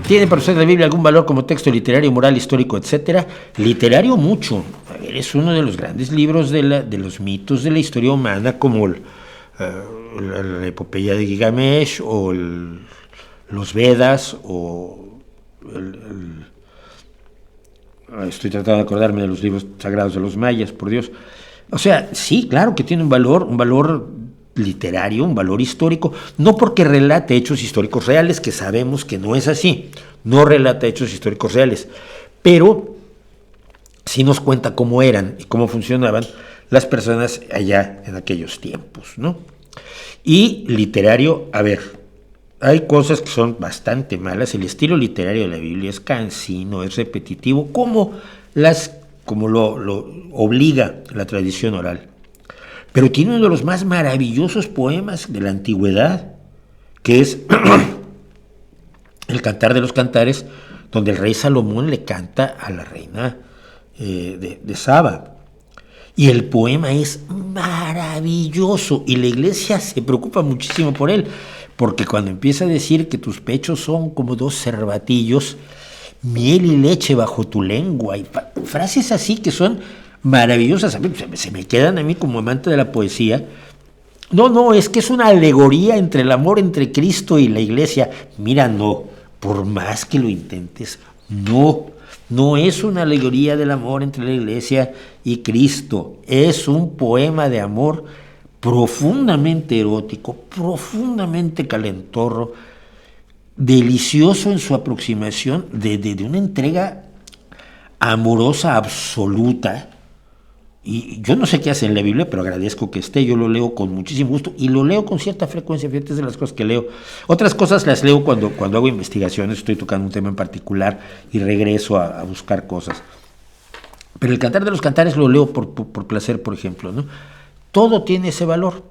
¿Tiene para usted la Biblia algún valor como texto literario, moral, histórico, etcétera? Literario mucho. A ver, es uno de los grandes libros de los mitos de la historia humana, como la epopeya de Gilgamesh, o los Vedas, o estoy tratando de acordarme de los libros sagrados de los mayas, por Dios. O sea, sí, claro que tiene un valor literario, un valor histórico, no porque relate hechos históricos reales, que sabemos que no es así, no relata hechos históricos reales, pero sí nos cuenta cómo eran y cómo funcionaban las personas allá en aquellos tiempos, ¿no? Y literario, a ver, hay cosas que son bastante malas. El estilo literario de la Biblia es cansino, es repetitivo, como lo obliga la tradición oral. Pero tiene uno de los más maravillosos poemas de la antigüedad, que es el Cantar de los Cantares, donde el rey Salomón le canta a la reina de Saba. Y el poema es maravilloso y la iglesia se preocupa muchísimo por él, porque cuando empieza a decir que tus pechos son como dos cervatillos, miel y leche bajo tu lengua, y frases así que son maravillosas, se me quedan a mí como amante de la poesía. No, es que es una alegoría entre el amor entre Cristo y la iglesia. Mira, no, por más que lo intentes, no es una alegoría del amor entre la iglesia y Cristo, es un poema de amor profundamente erótico, profundamente calentorro, delicioso en su aproximación de una entrega amorosa absoluta. Y yo no sé qué hace en la Biblia, pero agradezco que esté. Yo lo leo con muchísimo gusto y lo leo con cierta frecuencia. Fíjate, es de las cosas que leo. Otras cosas las leo cuando hago investigaciones, estoy tocando un tema en particular y regreso a buscar cosas. Pero el Cantar de los Cantares lo leo por placer, por ejemplo, ¿no? Todo tiene ese valor.